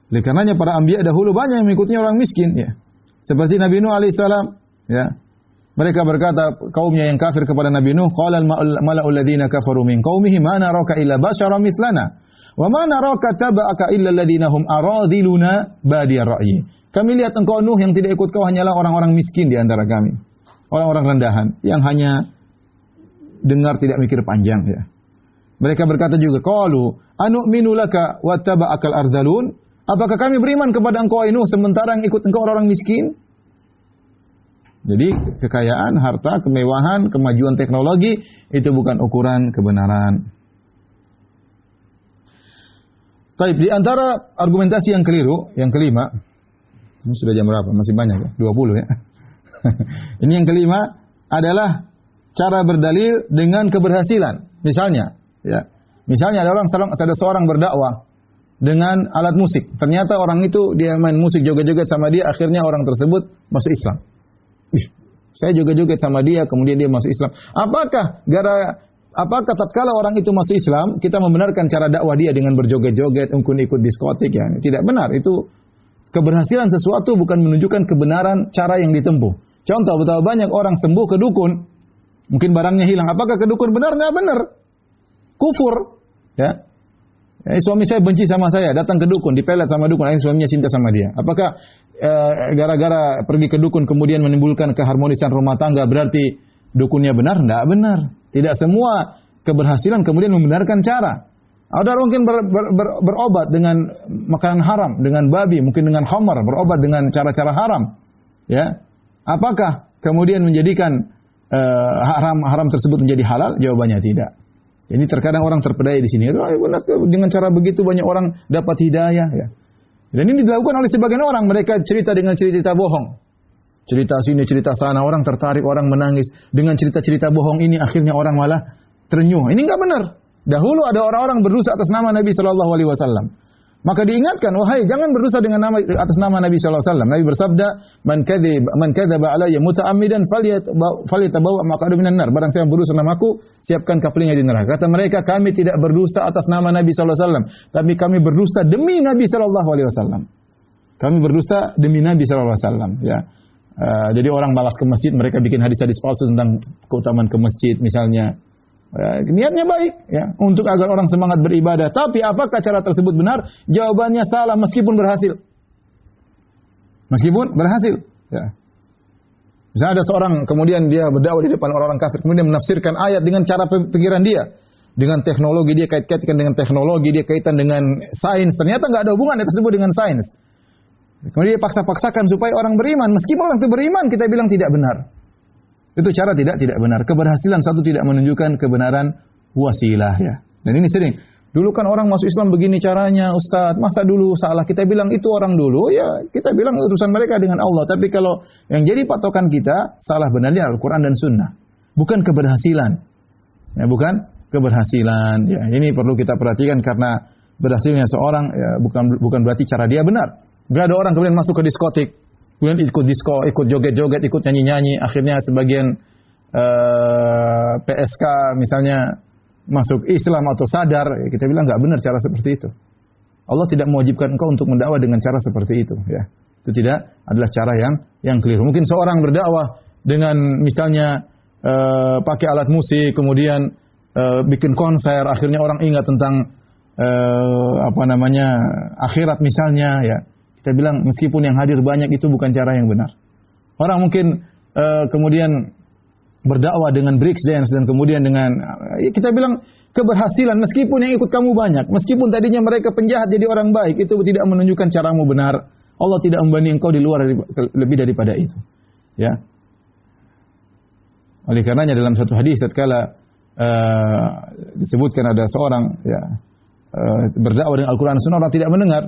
Oleh karenanya para anbiya dahulu banyak yang mengikutinya orang miskin, ya. Seperti Nabi Nuh alaihissalam, ya. Mereka berkata kaumnya yang kafir kepada Nabi Nuh, qala al-mala'ul ladzina kafaru min qaumihi ma naraka illa basyaran mithlana wa ma naraka taba'aka illa alladzina hum aradhiluna badiyar ra'yi. Kami lihat engkau Nuh yang tidak ikut kau hanyalah orang-orang miskin di antara kami. Orang-orang rendahan yang hanya dengar tidak mikir panjang, ya. Mereka berkata juga, qalu anu'minu laka wattaba'akal ardhalun? Apakah kami beriman kepada engkau Nuh sementara yang ikut engkau orang miskin? Jadi kekayaan, harta, kemewahan, kemajuan teknologi itu bukan ukuran kebenaran. Baik, di antara argumentasi yang keliru, yang kelima, ini sudah jam berapa? Masih banyak ya? 20 ya. Ini yang kelima adalah cara berdalil dengan keberhasilan. Misalnya, ya. Misalnya ada seorang berdakwah dengan alat musik. Ternyata orang itu dia main musik joget-joget sama dia, akhirnya orang tersebut masuk Islam. Saya joget-joget sama dia, kemudian dia masuk Islam. Apakah tatkala orang itu masuk Islam, kita membenarkan cara dakwah dia dengan berjoget-joget, mungkin ikut diskotik, ya? Tidak benar. Itu keberhasilan sesuatu bukan menunjukkan kebenaran cara yang ditempuh. Contoh, betapa banyak orang sembuh ke dukun, mungkin barangnya hilang. Apakah ke dukun benar? Nggak benar. Kufur, ya. Suami saya benci sama saya, datang ke dukun, dipelet sama dukun, akhirnya suaminya cinta sama dia. Apakah gara-gara pergi ke dukun kemudian menimbulkan keharmonisan rumah tangga berarti dukunnya benar? Tidak benar. Tidak semua keberhasilan kemudian membenarkan cara. Ada orang mungkin berobat dengan makanan haram, dengan babi, mungkin dengan khamar, berobat dengan cara-cara haram. Ya, apakah kemudian menjadikan haram tersebut menjadi halal? Jawabannya tidak. Jadi terkadang orang terpedaya di sini. Benar, dengan cara begitu banyak orang dapat hidayah, ya. Dan ini dilakukan oleh sebagian orang. Mereka cerita dengan cerita bohong. Cerita sini, cerita sana. Orang tertarik, orang menangis. Dengan cerita-cerita bohong ini akhirnya orang malah terenyuh. Ini enggak benar. Dahulu ada orang-orang berdosa atas nama Nabi sallallahu alaihi wasallam. Maka diingatkan, wahai jangan berdosa dengan nama atas nama Nabi sallallahu alaihi wasallam. Nabi bersabda, man kadzaba alayya muta'ammidan falyatabawwa maq'adahu minan nar. Barang siapa berdosa namaku, siapkan kapalnya di neraka. Kata mereka, kami tidak berdusta atas nama Nabi sallallahu alaihi wasallam, tapi kami berdusta demi Nabi sallallahu alaihi wasallam. Kami berdusta demi Nabi sallallahu alaihi wasallam, ya. Jadi orang malas ke masjid, mereka bikin hadis-hadis palsu tentang keutamaan ke masjid misalnya. Niatnya baik, ya, untuk agar orang semangat beribadah. Tapi apakah cara tersebut benar? Jawabannya salah meskipun berhasil. Meskipun berhasil, ya. Misalnya ada seorang kemudian dia berdakwah di depan orang-orang kafir, kemudian menafsirkan ayat dengan cara pikiran dia, dengan teknologi dia kaitkan dengan teknologi, dia kaitan dengan sains. Ternyata nggak ada hubungan tersebut dengan sains. Kemudian dia paksa-paksakan supaya orang beriman. Meskipun orang itu beriman, kita bilang tidak benar. Itu cara tidak benar. Keberhasilan satu tidak menunjukkan kebenaran wasilah, ya. Dan ini sering. Dulu kan orang masuk Islam begini caranya, Ustaz. Masa dulu salah? Kita bilang itu orang dulu, ya. Kita bilang urusan mereka dengan Allah. Tapi kalau yang jadi patokan kita salah benarnya Al-Quran dan Sunnah, bukan keberhasilan. Ya, bukan keberhasilan. Ya, ini perlu kita perhatikan karena berhasilnya seorang ya, bukan berarti cara dia benar. Gak ada orang kemudian masuk ke diskotik, kemudian ikut disko, ikut joget-joget, ikut nyanyi-nyanyi, akhirnya sebagian PSK misalnya masuk Islam atau sadar, ya kita bilang nggak benar cara seperti itu. Allah tidak mewajibkan engkau untuk mendakwah dengan cara seperti itu, ya. Itu tidak adalah cara yang keliru. Mungkin seorang berdakwah dengan misalnya pakai alat musik, kemudian bikin konser, akhirnya orang ingat tentang akhirat misalnya, ya. Kita bilang meskipun yang hadir banyak itu bukan cara yang benar. Orang mungkin kemudian berdakwah dengan break dance dan kemudian dengan kita bilang keberhasilan meskipun yang ikut kamu banyak, meskipun tadinya mereka penjahat jadi orang baik, itu tidak menunjukkan caramu benar. Allah tidak membanding engkau di luar lebih daripada itu. Ya. Oleh karenanya dalam satu hadis tatkala disebutkan ada seorang ya berdakwah dengan Al-Quran dan Sunnah, orang tidak mendengar,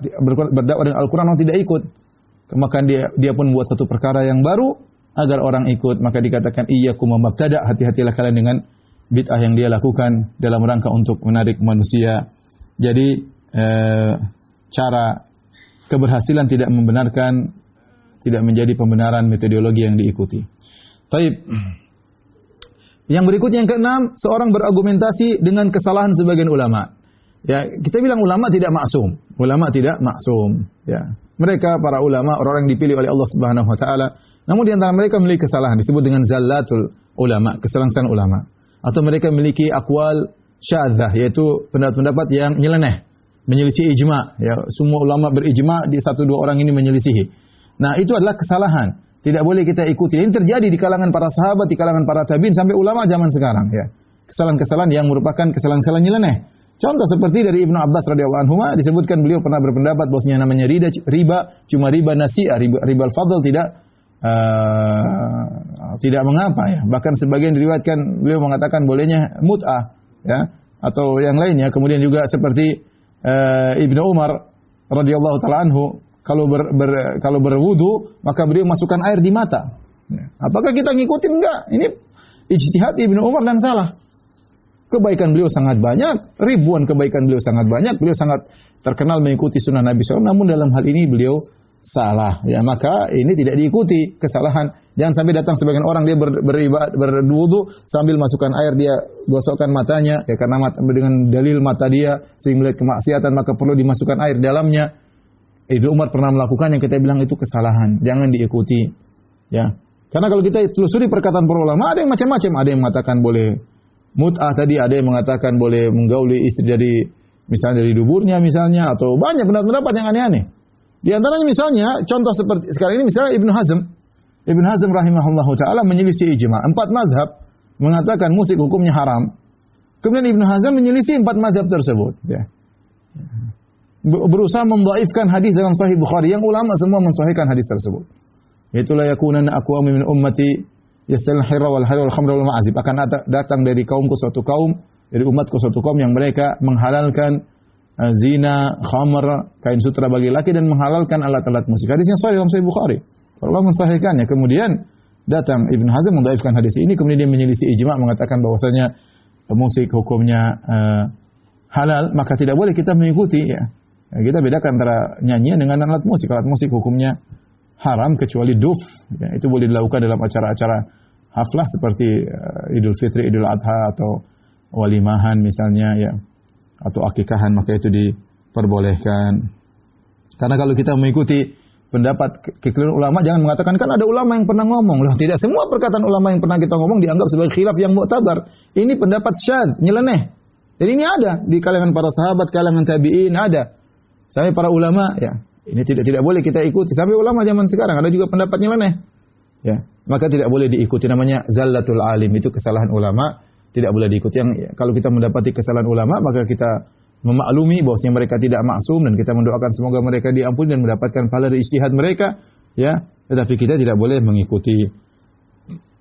berdakwah dengan Al-Quran orang tidak ikut, maka dia pun buat satu perkara yang baru agar orang ikut, maka dikatakan iyyakum mabtada, hati-hatilah kalian dengan bid'ah yang dia lakukan dalam rangka untuk menarik manusia. Jadi cara keberhasilan tidak membenarkan, tidak menjadi pembenaran metodologi yang diikuti. Taib. Yang berikutnya yang keenam, seorang berargumentasi dengan kesalahan sebagian ulama. Ya, kita bilang ulama tidak maksum. Ulama tidak maksum. Ya. Mereka para ulama orang yang dipilih oleh Allah Subhanahu wa taala. Namun di antara mereka memiliki kesalahan disebut dengan zallatul ulama, kesalahan ulama. Atau mereka memiliki aqwal syadzah, yaitu pendapat-pendapat yang nyeleneh, menyelisih ijma. Ya, semua ulama berijma, di satu dua orang ini menyelisihi. Nah, itu adalah kesalahan. Tidak boleh kita ikuti. Ini terjadi di kalangan para sahabat, di kalangan para tabi'in sampai ulama zaman sekarang, ya. Kesalahan-kesalahan yang merupakan kesalahan-kesalahan nyeleneh. Contoh seperti dari Ibnu Abbas radhiyallahu anhu disebutkan beliau pernah berpendapat bahwasanya namanya riba cuma riba nasi'ah, riba al-fadl tidak mengapa, ya. Bahkan sebagian diriwayatkan beliau mengatakan bolehnya mut'ah, ya, atau yang lainnya. Kemudian juga seperti Ibnu Umar radhiyallahu taala anhu kalau berwudu maka beliau masukkan air di mata. Ya. Apakah kita ngikutin? Enggak. Ini ijtihad Ibnu Umar dan salah. Kebaikan beliau sangat banyak, ribuan kebaikan beliau sangat banyak, beliau sangat terkenal mengikuti sunnah Nabi SAW, namun dalam hal ini beliau salah. Ya, maka ini tidak diikuti, kesalahan. Jangan sampai datang sebagian orang dia berwudu sambil masukkan air, dia gosokkan matanya, ya, karena dengan dalil mata dia sering melihat kemaksiatan maka perlu dimasukkan air dalamnya. Ibnu Umar pernah melakukan yang kita bilang itu kesalahan, jangan diikuti. Ya, karena kalau kita telusuri perkataan para ulama ada yang macam-macam, ada yang mengatakan boleh mut'ah tadi, ada yang mengatakan boleh menggauli istri dari misalnya dari duburnya misalnya, atau banyak pendapat-pendapat yang aneh-aneh. Di antaranya misalnya contoh seperti sekarang ini misalnya Ibnu Hazm rahimahullahu taala menyelisih ijma. 4 mazhab mengatakan musik hukumnya haram. Kemudian Ibnu Hazm menyelisih 4 mazhab tersebut, ya. Berusaha mendhaifkan hadis dalam Sahih Bukhari yang ulama semua mensahihkan hadis tersebut. Itulah yakunana aqwamu min ummati yasal hirra wal khamra wal ma'azib, akan datang dari kaumku suatu kaum, dari umatku suatu kaum yang mereka menghalalkan zina, khamr, kain sutra bagi laki dan menghalalkan alat-alat musik. Hadisnya sahih dalam Sahih Bukhari. Allah mensahihkannya. Kemudian datang Ibnu Hazm mendhaifkan hadis ini, kemudian dia menyelisih ijma mengatakan bahwasanya musik hukumnya halal, maka tidak boleh kita mengikuti, ya. Kita bedakan antara nyanyian dengan alat musik. Alat musik hukumnya haram kecuali duf, ya, itu boleh dilakukan dalam acara-acara haflah seperti Idul Fitri, Idul Adha atau walimahan misalnya, ya, atau akikahan, maka itu diperbolehkan. Karena kalau kita mengikuti pendapat kekeliruan ulama, jangan mengatakan kan ada ulama yang pernah ngomong. Loh, tidak semua perkataan ulama yang pernah kita ngomong dianggap sebagai khilaf yang mu'tabar. Ini pendapat syadz, nyeleneh. Dan ini ada di kalangan para sahabat, kalangan tabi'in ada. Sampai para ulama, ya. Ini tidak boleh kita ikuti. Sampai ulama zaman sekarang ada juga pendapatnya nyeleneh. Ya, maka tidak boleh diikuti, namanya zallatul alim, itu kesalahan ulama, tidak boleh diikuti. Yang kalau kita mendapati kesalahan ulama, maka kita memaklumi bahwasanya mereka tidak maksum dan kita mendoakan semoga mereka diampuni dan mendapatkan pahala dari ijtihad mereka, ya. Tetapi kita tidak boleh mengikuti.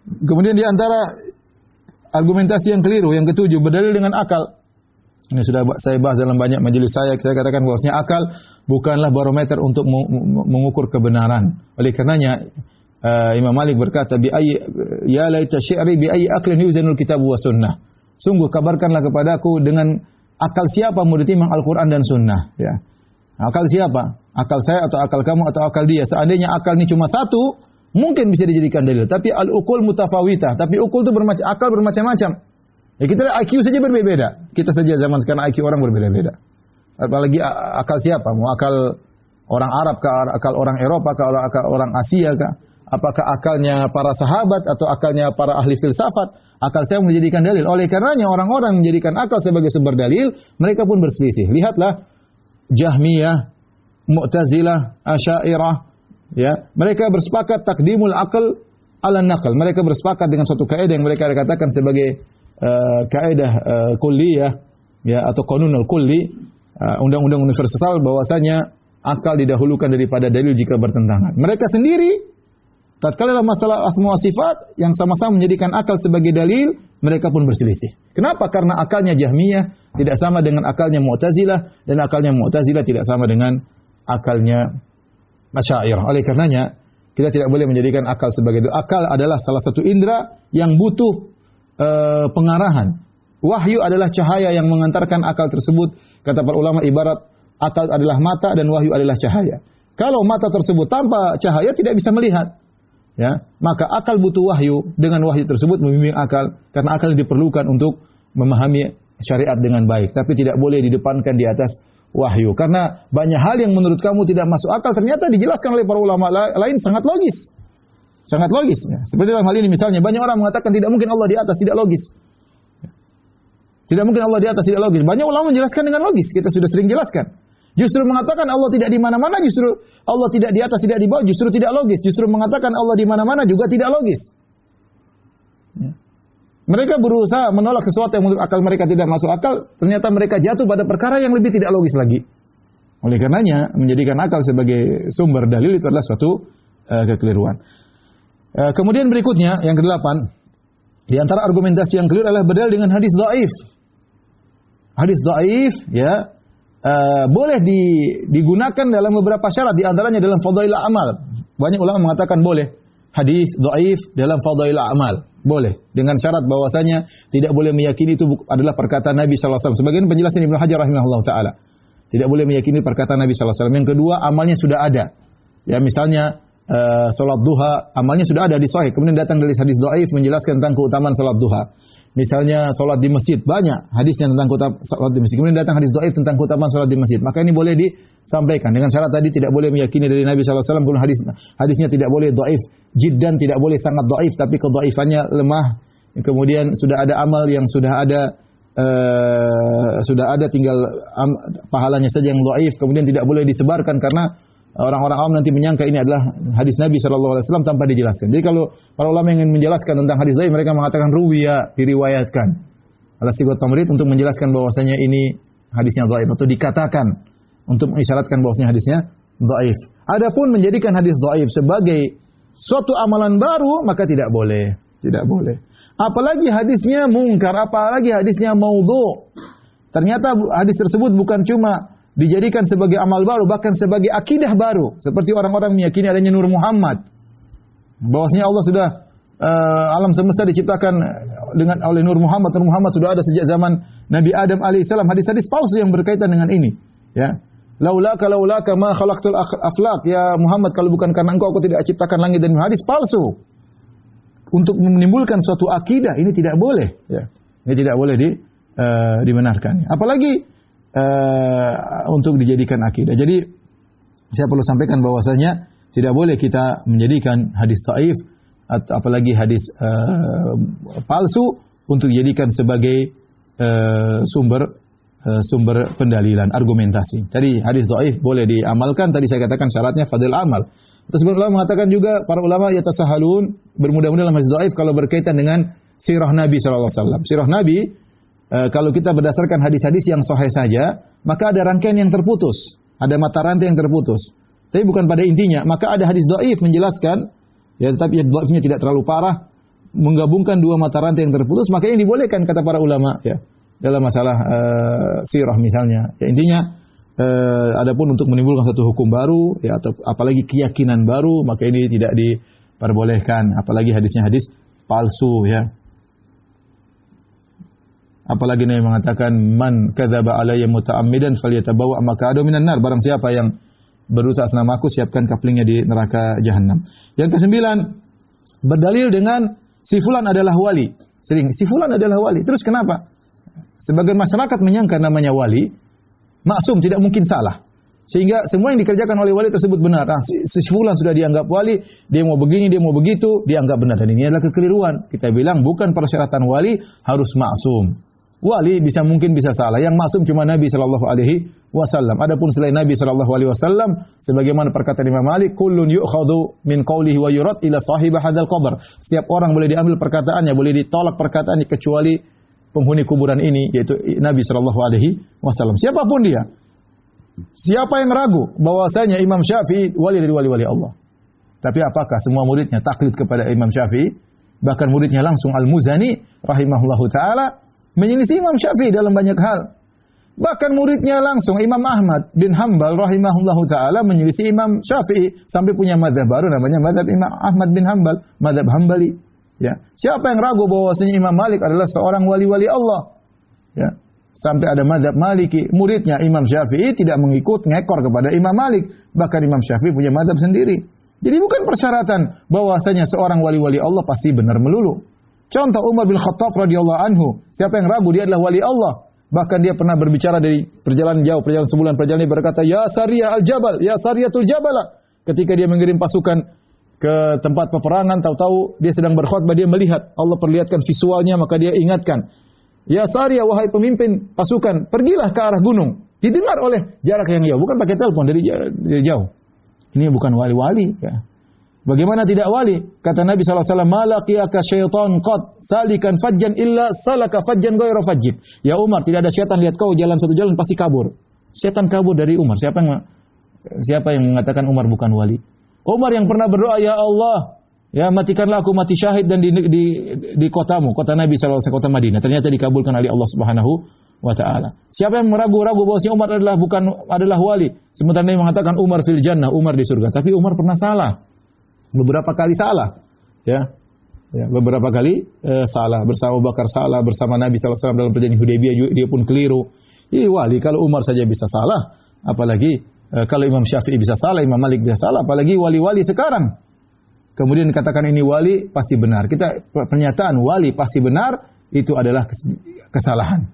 Kemudian di antara argumentasi yang keliru yang ketujuh, berdalil dengan akal. Ini sudah saya bahas dalam banyak majelis saya katakan bahwasanya akal bukanlah barometer untuk mengukur kebenaran. Oleh karenanya Imam Malik berkata, ya laita syi'ri bi ayyi aqlin yuzanul kitab wa sunnah. Sungguh kabarkanlah kepadaku dengan akal siapa mau ditimbang Al-Qur'an dan sunnah, ya. Akal siapa? Akal saya atau akal kamu atau akal dia? Seandainya akal ini cuma satu, mungkin bisa dijadikan dalil. Tapi al-uqul mutafawitah, tapi ukul itu akal bermacam-macam. Ya, kita IQ saja berbeda. Kita saja zaman sekarang IQ orang berbeda-beda. Apalagi akal siapa? Mau akal orang Arab kah, akal orang Eropa kah, akal orang Asia kah? Apakah akalnya para sahabat atau akalnya para ahli filsafat? Akal saya menjadikan dalil. Oleh karenanya orang-orang menjadikan akal sebagai sumber dalil, mereka pun berselisih. Lihatlah Jahmiyah, Mu'tazilah, Asy'ariyah, ya. Mereka bersepakat takdimul akal ala naql. Mereka bersepakat dengan suatu kaidah yang mereka katakan sebagai kaidah kulliyah, ya, atau qanunul kulli, undang-undang universal, bahwasanya akal didahulukan daripada dalil jika bertentangan. Mereka sendiri tatkala dalam masalah asma wa sifat yang sama-sama menjadikan akal sebagai dalil, mereka pun berselisih. Kenapa? Karena akalnya Jahmiyah tidak sama dengan akalnya Mu'tazilah dan akalnya Mu'tazilah tidak sama dengan akalnya Asy'ariyah. Oleh karenanya kita tidak boleh menjadikan akal sebagai dalil. Akal adalah salah satu indera yang butuh pengarahan. Wahyu adalah cahaya yang mengantarkan akal tersebut. Kata para ulama, ibarat akal adalah mata dan wahyu adalah cahaya. Kalau mata tersebut tanpa cahaya tidak bisa melihat, ya, maka akal butuh wahyu. Dengan wahyu tersebut membimbing akal, karena akal diperlukan untuk memahami syariat dengan baik, tapi tidak boleh didepankan di atas wahyu. Karena banyak hal yang menurut kamu tidak masuk akal ternyata dijelaskan oleh para ulama lain sangat logis. Sangat logis. Ya. Seperti dalam hal ini misalnya, banyak orang mengatakan tidak mungkin Allah di atas, tidak logis. Tidak mungkin Allah di atas, tidak logis. Banyak ulama menjelaskan dengan logis, kita sudah sering jelaskan. Justru mengatakan Allah tidak di mana-mana, justru Allah tidak di atas, tidak di bawah, justru tidak logis. Justru mengatakan Allah di mana-mana juga tidak logis. Ya. Mereka berusaha menolak sesuatu yang menurut akal mereka tidak masuk akal, ternyata mereka jatuh pada perkara yang lebih tidak logis lagi. Oleh karenanya, menjadikan akal sebagai sumber dalil itu adalah suatu kekeliruan. Kemudian berikutnya, yang ke-8, di antara argumentasi yang keliru adalah berdalil dengan hadis dhaif. Hadis dhaif, ya, boleh digunakan dalam beberapa syarat, di antaranya dalam fadail amal. Banyak ulama mengatakan boleh hadis dhaif dalam fadail amal. Boleh, dengan syarat bahwasanya tidak boleh meyakini itu adalah perkataan Nabi sallallahu alaihi wasallam. Sebagian penjelasan Ibnu Hajar rahimahullah taala. Tidak boleh meyakini perkataan Nabi sallallahu alaihi wasallam. Yang kedua, amalnya sudah ada. Ya, misalnya salat duha, amalnya sudah ada di sahih. Kemudian datang dari hadis dhaif menjelaskan tentang keutamaan salat duha. Misalnya salat di masjid, banyak hadisnya tentang keutamaan salat di masjid. Kemudian datang hadis dhaif tentang keutamaan salat di masjid. Maka ini boleh disampaikan. Dengan syarat tadi tidak boleh meyakini dari Nabi sallallahu alaihi wasallam. Kemudian hadisnya tidak boleh dhaif jiddan, tidak boleh sangat dhaif, tapi kedhaifannya lemah. Kemudian sudah ada amal yang sudah ada tinggal pahalanya saja yang dhaif. Kemudian tidak boleh disebarkan karena orang-orang awam nanti menyangka ini adalah hadis Nabi sallallahu alaihi wasallam tanpa dijelaskan. Jadi kalau para ulama ingin menjelaskan tentang hadis dhaif, mereka mengatakan ruwiya, diriwayatkan. Ala sigat tamrid untuk menjelaskan bahwasanya ini hadisnya dhaif atau dikatakan untuk mengisyaratkan bahwasanya hadisnya dhaif. Adapun menjadikan hadis dhaif sebagai suatu amalan baru, maka tidak boleh. Tidak boleh. Apalagi hadisnya mungkar, apalagi hadisnya maudhu'. Ternyata hadis tersebut bukan cuma dijadikan sebagai amal baru, bahkan sebagai akidah baru. Seperti orang-orang meyakini adanya Nur Muhammad. Bahwasanya Allah sudah alam semesta diciptakan oleh Nur Muhammad. Nur Muhammad sudah ada sejak zaman Nabi Adam alaihissalam. Hadis-hadis palsu yang berkaitan dengan ini. Ya. Laulaka ma khalaqtul aflaq. Ya Muhammad, kalau bukan karena engkau aku tidak ciptakan langit dan bumi. Hadis palsu. Untuk menimbulkan suatu akidah, ini tidak boleh. Ya. Ini tidak boleh dibenarkan. Apalagi untuk dijadikan akidah. Jadi saya perlu sampaikan bahwasanya tidak boleh kita menjadikan hadis dhaif atau apalagi hadis palsu untuk dijadikan sebagai sumber pendalilan, argumentasi. Jadi hadis dhaif boleh diamalkan, tadi saya katakan syaratnya fadil amal. Terus ulama mengatakan juga, para ulama yatasahalun, bermudah-mudahan dalam hadis dhaif kalau berkaitan dengan sirah Nabi sallallahu alaihi wasallam. Sirah Nabi, kalau kita berdasarkan hadis-hadis yang sahih saja, maka ada rangkaian yang terputus, ada mata rantai yang terputus. Tapi bukan pada intinya. Maka ada hadis dhaif menjelaskan, ya tetapi dhaifnya tidak terlalu parah, menggabungkan dua mata rantai yang terputus, maka ini dibolehkan kata para ulama, ya dalam masalah sirah misalnya. Ya, intinya, adapun untuk menimbulkan satu hukum baru, ya atau apalagi keyakinan baru, maka ini tidak diperbolehkan. Apalagi hadisnya hadis palsu, ya. Apalagi Nabi mengatakan man kadzaba alayya muta'ammidan falyatabawa maq'adahu minan nar. Barang siapa yang berusaha atas nama aku, siapkan kaplingnya di neraka jahanam. Yang kesembilan, berdalil dengan si fulan adalah wali. Sering si fulan adalah wali. Terus kenapa? Sebagian masyarakat menyangka namanya wali maksum, tidak mungkin salah. Sehingga semua yang dikerjakan oleh wali tersebut benar. Nah, si fulan sudah dianggap wali, dia mau begini, dia mau begitu, dianggap benar. Dan ini adalah kekeliruan. Kita bilang bukan persyaratan wali harus maksum. Wali mungkin bisa salah. Yang maksum cuma Nabi sallallahu alaihi wasallam. Adapun selain Nabi sallallahu alaihi wasallam, sebagaimana perkataan Imam Malik, kullun yu'khadhu min qawlihi wa yurad ila sahib hadzal qabr. Setiap orang boleh diambil perkataannya, boleh ditolak perkataannya kecuali penghuni kuburan ini, yaitu Nabi sallallahu alaihi wasallam. Siapapun dia. Siapa yang ragu bahwasanya Imam Syafi'i wali dari wali-wali Allah? Tapi apakah semua muridnya taklid kepada Imam Syafi'i? Bahkan muridnya langsung Al-Muzani rahimahullahu taala menyelisih Imam Syafi'i dalam banyak hal. Bahkan muridnya langsung Imam Ahmad bin Hanbal rahimahullahu taala menyelisih Imam Syafi'i sampai punya mazhab baru namanya mazhab Imam Ahmad bin Hanbal, mazhab Hambali. Ya. Siapa yang ragu bahwasanya Imam Malik adalah seorang wali-wali Allah? Ya. Sampai ada mazhab Maliki, muridnya Imam Syafi'i tidak ngekor kepada Imam Malik, bahkan Imam Syafi'i punya mazhab sendiri. Jadi bukan persyaratan bahwasanya seorang wali-wali Allah pasti benar melulu. Contoh Umar bin Khattab radhiyallahu anhu, siapa yang ragu dia adalah wali Allah? Bahkan dia pernah berbicara dari perjalanan jauh, perjalanan sebulan, perjalanan dia berkata, "Ya Sariyah al-Jabal, ya Sariyatul Jabala." Ketika dia mengirim pasukan ke tempat peperangan, tahu-tahu dia sedang berkhutbah, dia melihat Allah perlihatkan visualnya, maka dia ingatkan, "Ya Sariyah, wahai pemimpin pasukan, pergilah ke arah gunung." Didengar oleh jarak yang jauh, bukan pakai telepon, dari jauh. Ini bukan wali-wali, ya. Bagaimana tidak wali? Kata Nabi SAW, "Malaqiyaka syaitan qad salikan fajjan illa salaka fajjan ghayra fajjik." Ya Umar, tidak ada syaitan lihat kau jalan satu jalan pasti kabur. Syaitan kabur dari Umar. Siapa yang mengatakan Umar bukan wali? Umar yang pernah berdoa, "Ya Allah, ya matikanlah aku mati syahid dan di kotamu, kota Nabi SAW, kota Madinah." Ternyata dikabulkan oleh Allah Subhanahu wa ta'ala. Siapa yang meragu-ragu bahwa si Umar adalah wali? Sementara Nabi mengatakan Umar fil jannah, Umar di surga. Tapi Umar pernah salah. Beberapa kali salah, ya beberapa kali salah, bersama Abu Bakar salah, bersama Nabi SAW dalam perjanjian Hudaybiyah dia pun keliru. Ini wali, kalau Umar saja bisa salah, apalagi kalau Imam Syafi'i bisa salah, Imam Malik bisa salah, apalagi wali-wali sekarang. Kemudian dikatakan ini wali pasti benar. Pernyataan wali pasti benar itu adalah kesalahan.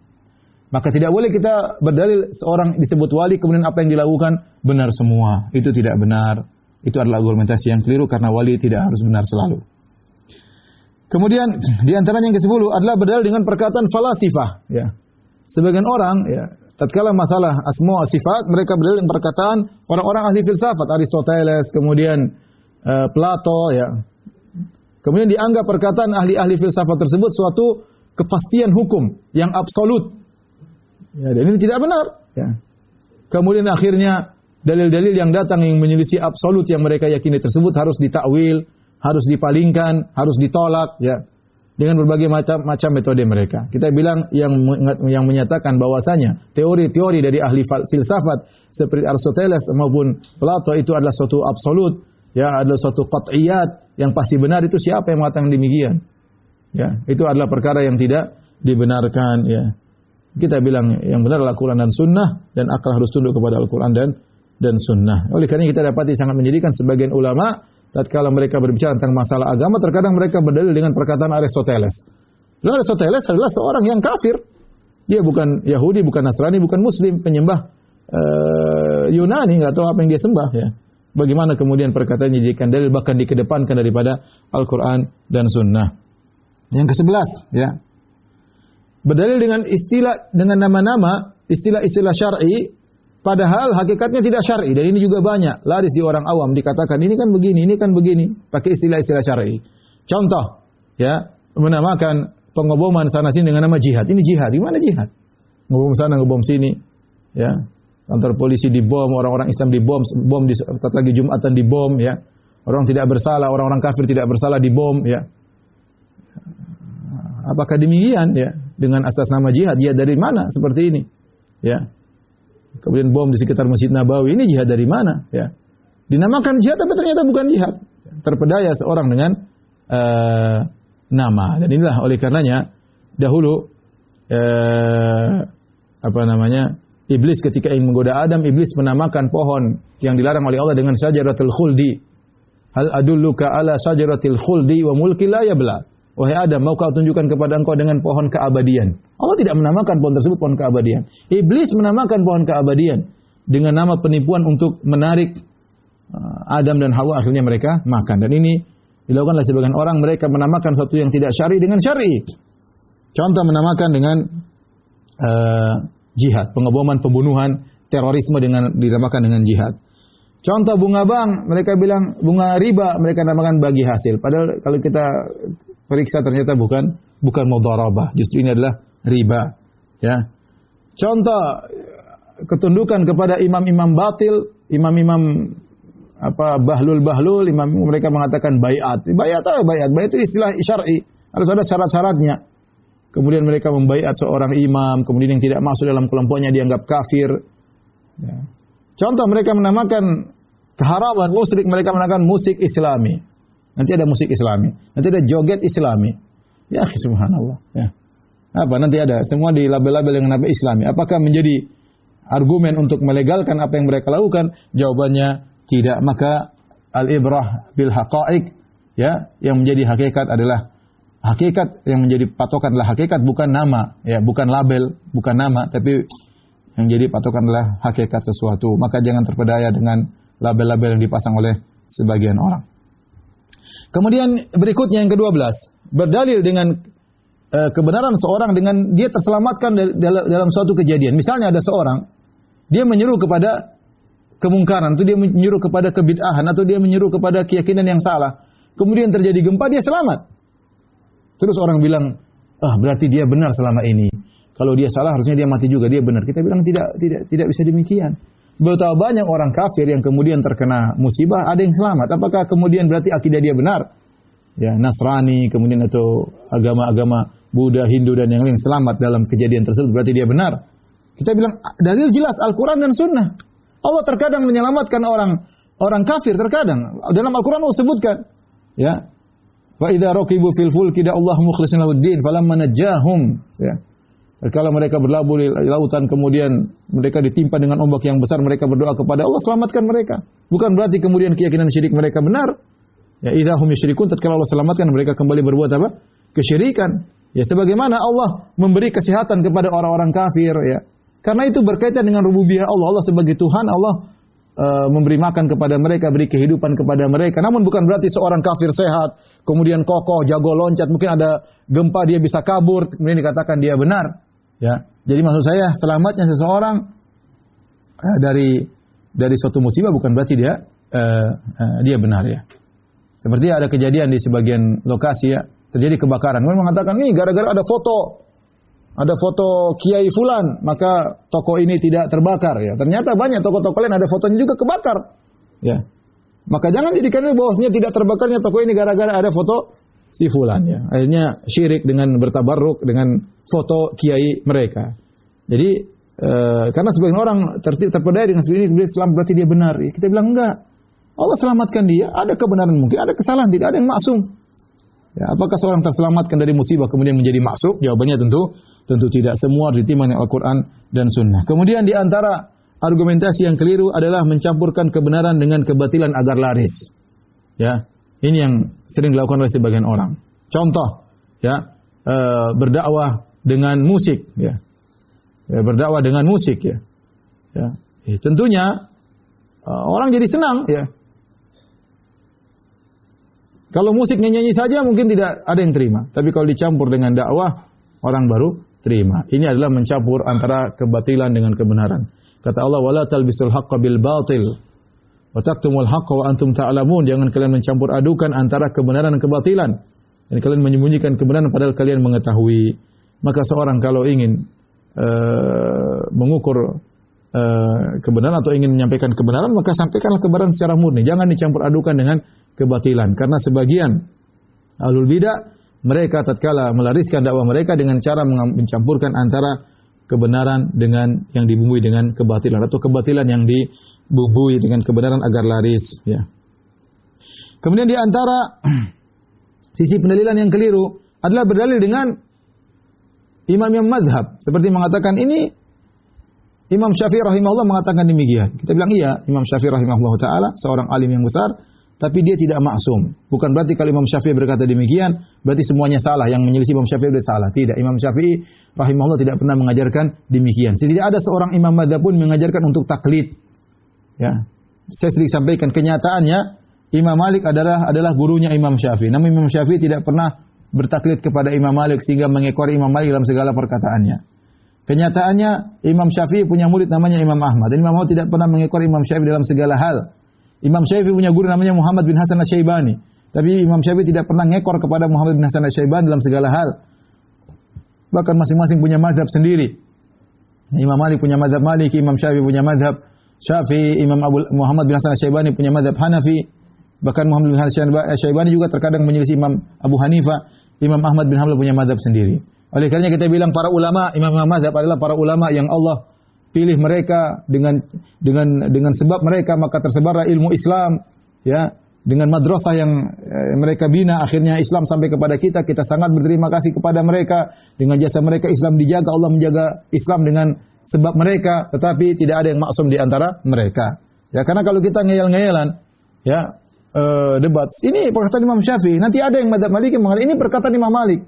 Maka tidak boleh kita berdalil seorang disebut wali kemudian apa yang dilakukan benar semua. Itu tidak benar. Itu adalah argumentasi yang keliru karena wali tidak harus benar selalu. Kemudian di antaranya yang ke-10 adalah berdalil dengan perkataan falasifah, ya. Sebagian orang, ya, tatkala masalah asma wa sifat, mereka berdalil dengan perkataan orang-orang ahli filsafat, Aristoteles, kemudian Plato, ya. Kemudian dianggap perkataan ahli-ahli filsafat tersebut suatu kepastian hukum yang absolut. Ya, dan ini tidak benar, ya. Kemudian akhirnya dalil-dalil yang datang yang menyelisih absolut yang mereka yakini tersebut harus ditakwil, harus dipalingkan, harus ditolak, ya, dengan berbagai macam metode mereka. Kita bilang yang menyatakan bahwasanya teori-teori dari ahli filsafat seperti Aristoteles maupun Plato itu adalah suatu absolut, ya, adalah suatu qat'iyat yang pasti benar, itu siapa yang mengatakan demikian? Ya, itu adalah perkara yang tidak dibenarkan, ya. Kita bilang yang benar adalah Al-Quran dan Sunnah, dan akal harus tunduk kepada Al-Quran dan Sunnah. Oleh karena kita dapati sangat menyedihkan sebagian ulama tatkala mereka berbicara tentang masalah agama, terkadang mereka berdalil dengan perkataan Aristoteles. Lalu Aristoteles adalah seorang yang kafir. Dia bukan Yahudi, bukan Nasrani, bukan Muslim, penyembah Yunani, nggak tahu apa yang dia sembah, ya. Bagaimana kemudian perkataannya dijadikan dalil, bahkan dikedepankan daripada Al-Quran dan Sunnah. Yang ke-11, ya. Berdalil dengan dengan nama-nama, istilah-istilah syar'i, padahal hakikatnya tidak syar'i, dan ini juga banyak laris di orang awam, dikatakan ini kan begini, ini kan begini, pakai istilah-istilah syar'i. Contoh, ya, menamakan pengeboman sana sini dengan nama jihad. Ini jihad, gimana jihad? Ngebom sana, ngebom sini, ya. Kantor polisi dibom, orang-orang Islam dibom, bom di saat lagi Jumatan dibom, ya. Orang tidak bersalah, orang-orang kafir tidak bersalah dibom, ya. Apakah demikian, ya? Dengan atas nama jihad, jihad dari mana seperti ini? Ya. Kemudian bom di sekitar Masjid Nabawi, ini jihad dari mana? Ya. Dinamakan jihad tapi ternyata bukan jihad. Terpedaya seorang dengan nama. Dan inilah oleh karenanya dahulu iblis ketika ingin menggoda Adam, iblis menamakan pohon yang dilarang oleh Allah dengan syajaratul khuldi. Hal adulluka ala syajaratil khuldi wa mulki la yabla. Wahai Adam, mau kau tunjukkan kepada engkau dengan pohon keabadian. Allah tidak menamakan pohon tersebut pohon keabadian. Iblis menamakan pohon keabadian dengan nama penipuan untuk menarik Adam dan Hawa, akhirnya mereka makan. Dan ini dilakukan oleh sebagian orang, mereka menamakan sesuatu yang tidak syar'i dengan syar'i. Contoh menamakan dengan jihad, pengeboman, pembunuhan, terorisme dinamakan dengan jihad. Contoh bunga bank, mereka bilang bunga riba, mereka namakan bagi hasil. Padahal kalau kita periksa ternyata bukan mudharabah, justru ini adalah riba, ya. Contoh ketundukan kepada imam-imam batil, imam-imam bahlul, imam mereka mengatakan baiat. Baiat itu istilah syar'i, harus ada syarat-syaratnya. Kemudian mereka membaiat seorang imam, kemudian yang tidak masuk dalam kelompoknya dianggap kafir. Ya. Contoh mereka menamakan keharaman musyrik, mereka menamakan musik Islami. Nanti ada musik Islami, nanti ada joget Islami. Ya, subhanallah. Ya. Apa nanti ada semua di label-label dengan nama Islami. Apakah menjadi argumen untuk melegalkan apa yang mereka lakukan? Jawabannya tidak. Maka al-ibrah bil haqa'iq, ya, yang menjadi hakikat adalah hakikat yang menjadi patokan adalah hakikat, bukan nama, ya, bukan label, bukan nama, tapi yang jadi patokan adalah hakikat sesuatu. Maka jangan terpedaya dengan label-label yang dipasang oleh sebagian orang. Kemudian berikutnya yang ke-12, berdalil dengan kebenaran seorang dengan dia terselamatkan dalam suatu kejadian. Misalnya ada seorang, dia menyeru kepada kemungkaran, atau dia menyeru kepada kebid'ahan, atau dia menyeru kepada keyakinan yang salah. Kemudian terjadi gempa, dia selamat. Terus orang bilang, berarti dia benar selama ini. Kalau dia salah, harusnya dia mati juga, dia benar. Kita bilang tidak bisa demikian. Betapa banyak orang kafir yang kemudian terkena musibah, ada yang selamat. Apakah kemudian berarti akidah dia benar? Ya, Nasrani, kemudian atau agama-agama Buddha, Hindu dan yang lain selamat dalam kejadian tersebut, berarti dia benar. Kita bilang dalil jelas Al-Quran dan Sunnah. Allah terkadang menyelamatkan orang kafir, terkadang dalam Al-Quran Allah sebutkan, ya, wa idza raqibu fil fulki Allah mukhlishin lahuddin falamma najahum, ya. Kalau mereka berlabuh di lautan kemudian mereka ditimpa dengan ombak yang besar, mereka berdoa kepada Allah, selamatkan mereka. Bukan berarti kemudian keyakinan syirik mereka benar. Ya, idza hum yusyrikun, tatkala Allah selamatkan mereka kembali berbuat apa? Kesyirikan. Ya, sebagaimana Allah memberi kesehatan kepada orang-orang kafir, ya. Karena itu berkaitan dengan rububiyah Allah. Allah sebagai Tuhan, Allah memberi makan kepada mereka, beri kehidupan kepada mereka. Namun bukan berarti seorang kafir sehat, kemudian kokoh, jago loncat, mungkin ada gempa dia bisa kabur, kemudian dikatakan dia benar. Ya, jadi maksud saya selamatnya seseorang dari suatu musibah bukan berarti dia benar, ya. Seperti ada kejadian di sebagian lokasi, ya, terjadi kebakaran. Kemudian mengatakan nih gara-gara ada foto Kiai Fulan, maka toko ini tidak terbakar, ya. Ternyata banyak toko-toko lain ada fotonya juga kebakar, ya. Maka jangan jadikan bahwasanya tidak terbakarnya toko ini gara-gara ada foto si Fulan, ya. Akhirnya syirik dengan bertabarruk dengan foto kiai mereka. Jadi karena sebagian orang terpedaya dengan seperti ini, Islam berarti dia benar. Ya, kita bilang enggak. Allah selamatkan dia, ada kebenaran mungkin, ada kesalahan, tidak ada yang maksum. Ya, apakah seorang terselamatkan dari musibah kemudian menjadi maksum? Jawabannya tentu tidak. Semua ditimbang Al-Quran dan Sunnah. Kemudian di antara argumentasi yang keliru adalah mencampurkan kebenaran dengan kebatilan agar laris. Ya, ini yang sering dilakukan oleh sebagian orang. Contoh, ya, berdakwah dengan musik, ya. Berdakwah dengan musik, ya. Ya, tentunya orang jadi senang, ya. Kalau musik nyanyi saja mungkin tidak ada yang terima. Tapi kalau dicampur dengan dakwah, orang baru terima. Ini adalah mencampur antara kebatilan dengan kebenaran. Kata Allah, wala talbisul haqqa bil batil wa taktumul haqqa wa antum ta'lamun. Jangan kalian mencampur adukan antara kebenaran dan kebatilan. Dan kalian menyembunyikan kebenaran padahal kalian mengetahui. Maka seorang kalau ingin mengukur kebenaran atau ingin menyampaikan kebenaran, maka sampaikanlah kebenaran secara murni. Jangan dicampur adukan dengan kebatilan. Karena sebagian ahlul bidah, mereka tatkala melariskan dakwah mereka dengan cara mencampurkan antara kebenaran dengan yang dibumbui dengan kebatilan, atau kebatilan yang dibumbui dengan kebenaran agar laris, ya. Kemudian di antara sisi pendalilan yang keliru adalah berdalil dengan imam-imam mazhab, seperti mengatakan ini Imam Syafi'i rahimahullah mengatakan demikian. Kita bilang iya, Imam Syafi'i rahimahullah taala seorang alim yang besar, tapi dia tidak maksum. Bukan berarti kalau Imam Syafi'i berkata demikian, berarti semuanya salah. Yang menyelisih Imam Syafi'i sudah salah. Tidak. Imam Syafi'i rahimahullah tidak pernah mengajarkan demikian. Tidak ada seorang imam mazhab pun mengajarkan untuk taklid. Ya. Saya sering sampaikan kenyataannya, Imam Malik adalah gurunya Imam Syafi'i. Namun Imam Syafi'i tidak pernah bertaklid kepada Imam Malik sehingga mengekori Imam Malik dalam segala perkataannya. Kenyataannya Imam Syafi'i punya murid namanya Imam Ahmad. Dan Imam Ahmad tidak pernah mengekori Imam Syafi'i dalam segala hal. Imam Syafi'i punya guru namanya Muhammad bin Hasan Asy-Syaibani. Tapi Imam Syafi'i tidak pernah ngekor kepada Muhammad bin Hasan Asy-Syaibani dalam segala hal. Bahkan masing-masing punya mazhab sendiri. Imam Malik punya mazhab Maliki, Imam Syafi'i punya mazhab Syafi'i, Imam Muhammad bin Hasan Asy-Syaibani punya mazhab Hanafi. Bahkan Muhammad bin Hasan Asy-Syaibani juga terkadang menyelisih Imam Abu Hanifah. Imam Ahmad bin Hanbal punya mazhab sendiri. Oleh karenanya kita bilang para ulama, imam-imam mazhab adalah para ulama yang Allah pilih mereka dengan sebab mereka maka tersebarlah ilmu Islam, ya, dengan madrasah yang mereka bina akhirnya Islam sampai kepada kita. Kita sangat berterima kasih kepada mereka. Dengan jasa mereka Islam dijaga, Allah menjaga Islam dengan sebab mereka, tetapi tidak ada yang maksum di antara mereka. Ya, karena kalau kita ngeyel-ngeyelan, ya, debat. Ini perkataan Imam Syafi'i. Nanti ada yang madzhab Maliki mengatakan ini perkataan Imam Malik.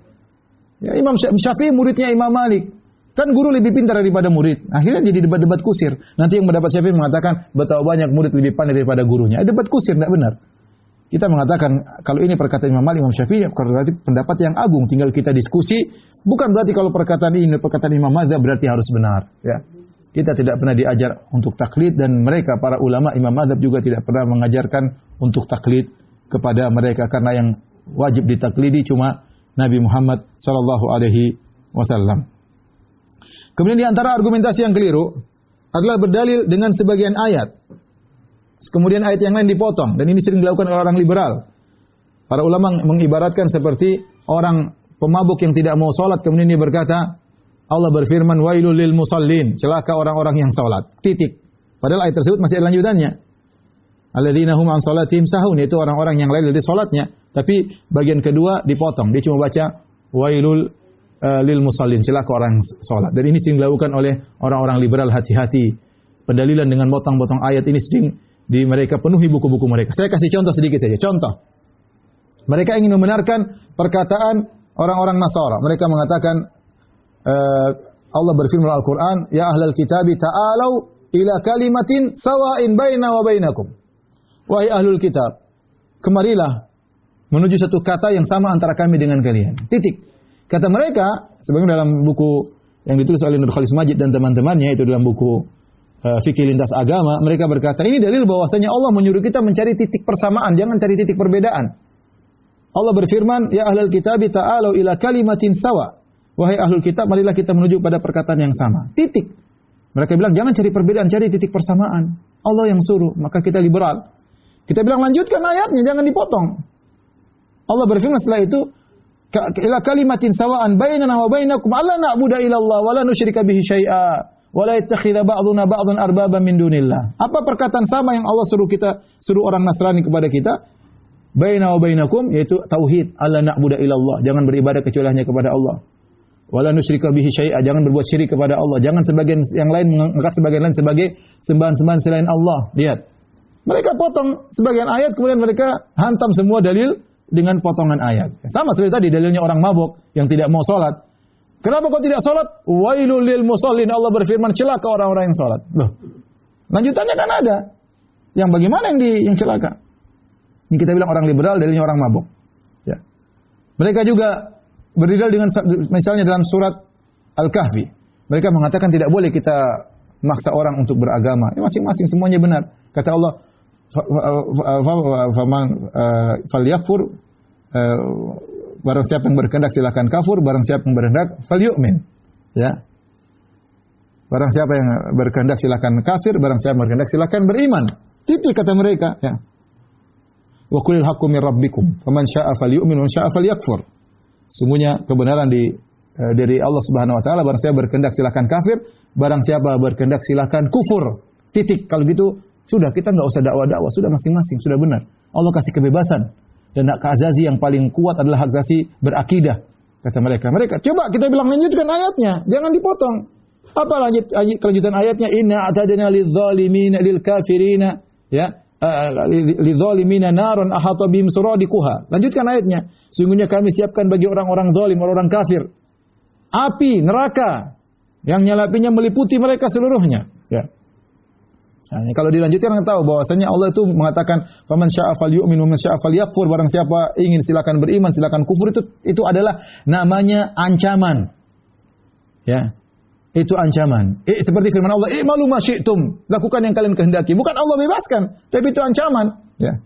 Ya, Imam Syafi'i muridnya Imam Malik. Kan guru lebih pintar daripada murid. Akhirnya jadi debat-debat kusir. Nanti yang mendapat Syafi'i mengatakan betapa banyak murid lebih pandai daripada gurunya. Debat kusir, tidak benar. Kita mengatakan kalau ini perkataan Imam Malik, Imam Syafi'i, berarti pendapat yang agung. Tinggal kita diskusi. Bukan berarti kalau perkataan ini perkataan Imam Madzhab berarti harus benar. Ya. Kita tidak pernah diajar untuk taklid dan mereka para ulama Imam Madzhab juga tidak pernah mengajarkan untuk taklid kepada mereka karena yang wajib ditaklidi cuma Nabi Muhammad sallallahu alaihi wasallam. Kemudian di antara argumentasi yang keliru adalah berdalil dengan sebagian ayat. Kemudian ayat yang lain dipotong dan ini sering dilakukan oleh orang liberal. Para ulama mengibaratkan seperti orang pemabuk yang tidak mau salat kemudian dia berkata, Allah berfirman wailul lil musallin, celaka orang-orang yang salat. Titik. Padahal ayat tersebut masih ada lanjutannya. Alladzina hum an salatihim sahun, itu orang-orang yang lain dari salatnya. Tapi bagian kedua dipotong. Dia cuma baca wailul lil musallin, celaka orang yang salat. Dan ini sering dilakukan oleh orang-orang liberal, hati-hati. Pendalilan dengan potong-potong ayat ini sering di mereka penuhi buku-buku mereka. Saya kasih contoh sedikit saja. Contoh. Mereka ingin membenarkan perkataan orang-orang Nasara. Mereka mengatakan Allah berfirman dalam Al-Quran, ya ahlal kitabi ta'alau ila kalimatin sawa'in baina wa bainakum. Wahai ahlul kitab, kemarilah menuju satu kata yang sama antara kami dengan kalian. Titik. Kata mereka, sebagaimana dalam buku yang ditulis oleh Nur Khalis Majid dan teman-temannya, itu dalam buku Fikih Lintas Agama, mereka berkata, ini dalil bahwasanya Allah menyuruh kita mencari titik persamaan, jangan cari titik perbedaan. Allah berfirman, ya ahlal kitabi ta'alau ila kalimatin sawa. Wahai ahlul kitab, marilah kita menuju pada perkataan yang sama. Titik. Mereka bilang, jangan cari perbedaan, cari titik persamaan. Allah yang suruh, maka kita liberal. Kita bilang, lanjutkan ayatnya, jangan dipotong. Allah berfirman setelah itu, ila kalimatin sawa'an bainana wa bainakum alla na'budu illa Allah wa la nusyrika bihi syai'a wa la yattakhidha ba'duna ba'dhan arbaban min dunillah. Apa perkataan sama yang Allah suruh orang Nasrani kepada kita? Baina wa bainakum, yaitu tauhid, alla na'budu illa Allah, jangan beribadah kecuali hanya kepada Allah. Wa la nusyrika bihi syai'a, jangan berbuat syirik kepada Allah, jangan sebagian yang lain mengangkat sebagian lain sebagai sembahan-sembahan selain Allah. Lihat. Mereka potong sebagian ayat kemudian mereka hantam semua dalil dengan potongan ayat. Sama seperti tadi dalilnya orang mabuk yang tidak mau salat. Kenapa kau tidak salat? Wailul lil musallin, Allah berfirman celaka orang-orang yang salat. Loh. Lanjutannya kan ada. Yang bagaimana yang celaka? Ini kita bilang orang liberal dalilnya orang mabuk. Ya. Mereka juga berdalil dengan misalnya dalam surat Al-Kahfi. Mereka mengatakan tidak boleh kita maksa orang untuk beragama. Ya, masing-masing semuanya benar. Kata Allah, falyakfur, barang siapa yang berkehendak silakan kafir, barang siapa yang berkehendak falyu'min. Ya. Barang siapa yang berkehendak silakan kafir, barang siapa yang berkehendak silakan beriman. Titik kata mereka, ya. Wa qulil haqqu min rabbikum, faman syaa'a falyu'min wa man syaa'a falyakfur. Sungguhnya kebenaran dari Allah Subhanahu wa taala, barang siapa berkehendak silakan kafir, barang siapa berkehendak silakan kufur. Titik. Kalau gitu sudah, kita enggak usah dakwah-dakwah, sudah masing-masing, sudah benar. Allah kasih kebebasan. Dan hak asasi yang paling kuat adalah hak asasi berakidah, kata mereka. Coba kita bilang lanjutkan ayatnya, jangan dipotong. Apa kelanjutan ayatnya? Inna a'tadna lidh-dhalimina lil-kafirina, ya, lidh-dhalimina naran ahata bihim suradiquha. Lanjutkan ayatnya. Sungguhnya kami siapkan bagi orang-orang zalim, orang-orang kafir, api neraka yang nyalapinya meliputi mereka seluruhnya, ya. Nah, kalau dilanjutkan kita tahu bahwasanya Allah itu mengatakan faman syaa'a falyu'min wa man syaa'a falyakfur, barang siapa ingin silakan beriman, silakan kufur. Itu adalah namanya ancaman. Ya. Itu ancaman. Seperti firman Allah, "I'malu ma syi'tum", lakukan yang kalian kehendaki. Bukan Allah bebaskan, tapi itu ancaman, ya.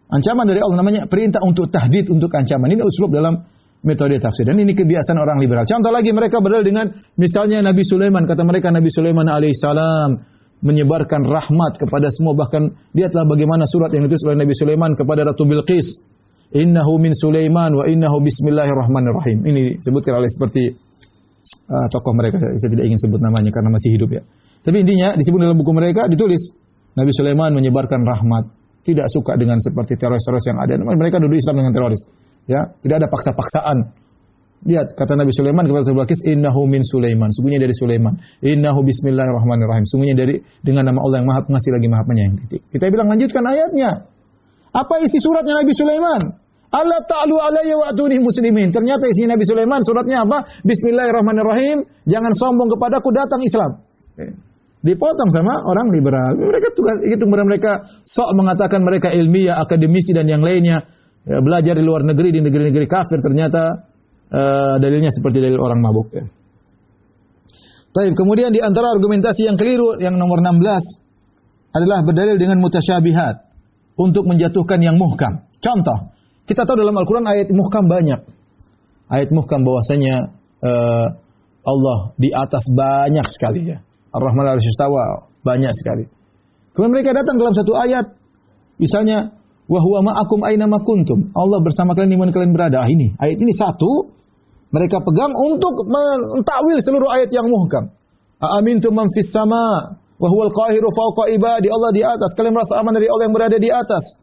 Ancaman dari Allah, namanya perintah untuk tahdid, untuk ancaman. Ini uslub dalam metode tafsir. Dan ini kebiasaan orang liberal. Contoh lagi, mereka berdalil dengan misalnya Nabi Sulaiman. Kata mereka Nabi Sulaiman alaihissalam menyebarkan rahmat kepada semua, bahkan lihatlah bagaimana surat yang ditulis oleh Nabi Sulaiman kepada Ratu Bilqis, innahu min Sulaiman wa innahu bismillahirrahmanirrahim. Ini disebutkan oleh seperti tokoh mereka, saya tidak ingin sebut namanya karena masih hidup, ya. Tapi intinya disebut dalam buku mereka, ditulis Nabi Sulaiman menyebarkan rahmat, tidak suka dengan seperti teroris-teroris yang ada. Mereka duduk Islam dengan teroris, ya. Tidak ada paksa-paksaan. Lihat kata Nabi Sulaiman kepada Ratu Bilqis, innahu min Sulaiman, sungguhnya dari Sulaiman. Innahu bismillahirrahmanirrahim, sungguhnya dari dengan nama Allah yang Maha Pengasih lagi Maha Penyayang. Kita bilang lanjutkan ayatnya. Apa isi suratnya Nabi Sulaiman? Allah ta'lu alayya wa'tuni muslimin. Ternyata isi Nabi Sulaiman suratnya apa? Bismillahirrahmanirrahim. Jangan sombong kepadaku, datang Islam. Dipotong sama orang liberal. Mereka tugas itu, mereka sok mengatakan mereka ilmiah, akademisi dan yang lainnya. Ya, belajar di luar negeri, di negeri-negeri kafir, ternyata dalilnya seperti dalil orang mabuk. Ya. Baik, kemudian di antara argumentasi yang keliru yang nomor 16 adalah berdalil dengan mutasyabihat untuk menjatuhkan yang muhkam. Contoh, kita tahu dalam Al-Quran ayat muhkam banyak. Ayat muhkam bahwasanya Allah di atas banyak sekali ya. Ar-Rahman al-Arsy istawa, banyak sekali. Kemudian mereka datang dalam satu ayat, misalnya wa huwa ma'akum aina ma kuntum. Allah bersama kalian di mana kalian berada. Ini ayat ini satu mereka pegang untuk mentakwil seluruh ayat yang muhkam. Aamintum man fis sama wa huwal qahiru fawqa ibadi. Allah di atas. Kalian merasa aman dari Allah yang berada di atas.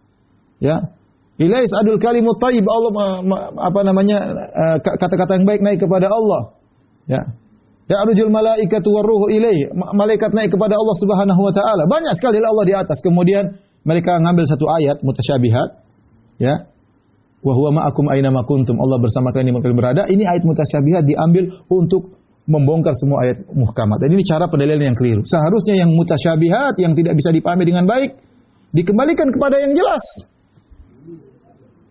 Ya. Ilais adul kalimut thayyib. Allah kata-kata yang baik naik kepada Allah. Ya. Ya arujul malaikatu waruhu ilaih. Malaikat naik kepada Allah Subhanahu wa taala. Banyak sekali Allah di atas. Kemudian mereka ngambil satu ayat mutasyabihat. Ya. Wa huwa ma'akum aina ma kuntum. Allah bersama kalian di mana kalian berada. Ini ayat mutasyabihat diambil untuk membongkar semua ayat muhkamat. Dan ini cara pendalilan yang keliru. Seharusnya yang mutasyabihat yang tidak bisa dipahami dengan baik dikembalikan kepada yang jelas.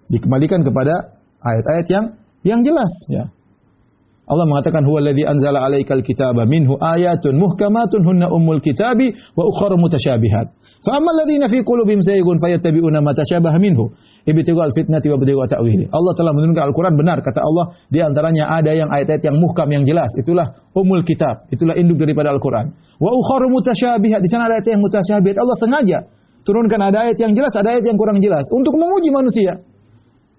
Dikembalikan kepada ayat-ayat yang jelas, ya. Allah mengatakan huwallazi anzala 'alaikal kitaba minhu ayatun muhkamatun hunna ummul kitabi wa ukhra mutasyabihat. Fa ammal ladzina fi qulubihim zaygun fayattabi'una ma tashabaha minhu ibtigha al-fitnati wa ibtigha ta'wili. Allah telah menurunkan Al-Qur'an benar, kata Allah, di antaranya ada yang ayat-ayat yang muhkam yang jelas, itulah ummul kitab, itulah induk daripada Al-Qur'an. Wa ukhra mutasyabihat, di sana ada ayat yang mutasyabihat. Allah sengaja turunkan ada ayat yang jelas, ada ayat yang kurang jelas untuk menguji manusia.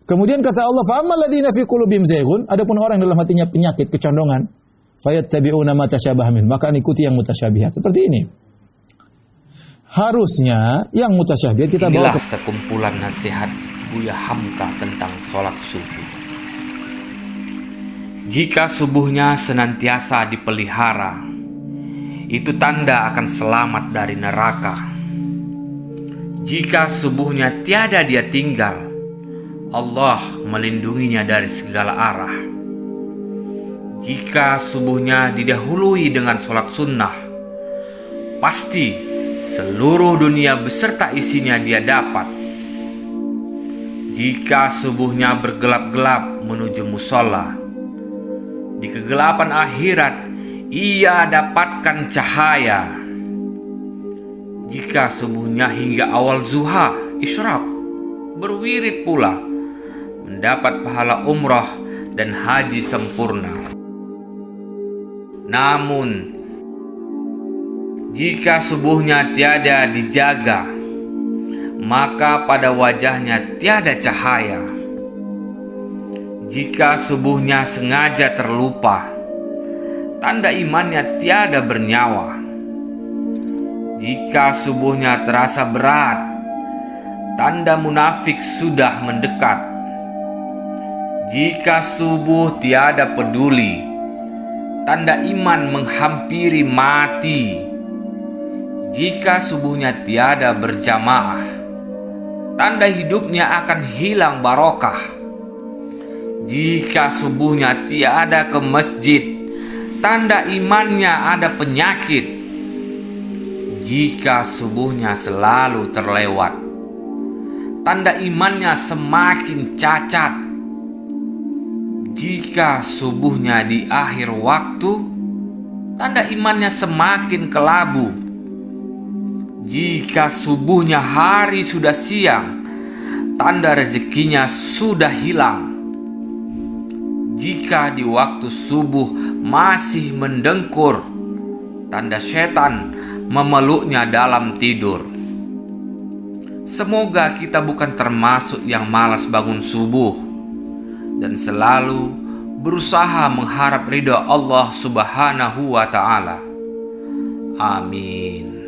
Kemudian kata Allah, fa ammal ladzina fi qulubihim zaygun, adapun orang dalam hatinya penyakit, kecondongan, fayattabi'una ma tashabaha min, maka ikuti yang mutasyabihat. Seperti ini. Harusnya yang mutasyabihat kita bawa ke sekumpulan nasihat Buya Hamka tentang sholat subuh. Jika subuhnya senantiasa dipelihara, itu tanda akan selamat dari neraka. Jika subuhnya tiada dia tinggal, Allah melindunginya dari segala arah. Jika subuhnya didahului dengan sholat sunnah, pasti seluruh dunia beserta isinya dia dapat. Jika subuhnya bergelap-gelap menuju musola, di kegelapan akhirat ia dapatkan cahaya. Jika subuhnya hingga awal zuha, isyraq, berwirid pula, mendapat pahala umrah dan haji sempurna. Namun, jika subuhnya tiada dijaga, maka pada wajahnya tiada cahaya. Jika subuhnya sengaja terlupa, tanda imannya tiada bernyawa. Jika subuhnya terasa berat, tanda munafik sudah mendekat. Jika subuh tiada peduli, tanda iman menghampiri mati. Jika subuhnya tiada berjamaah, tanda hidupnya akan hilang barokah. Jika subuhnya tiada ke masjid, tanda imannya ada penyakit. Jika subuhnya selalu terlewat, tanda imannya semakin cacat. Jika subuhnya di akhir waktu, tanda imannya semakin kelabu. Jika subuhnya hari sudah siang, tanda rezekinya sudah hilang. Jika di waktu subuh masih mendengkur, tanda setan memeluknya dalam tidur. Semoga kita bukan termasuk yang malas bangun subuh dan selalu berusaha mengharap ridha Allah Subhanahu wa ta'ala. Amin.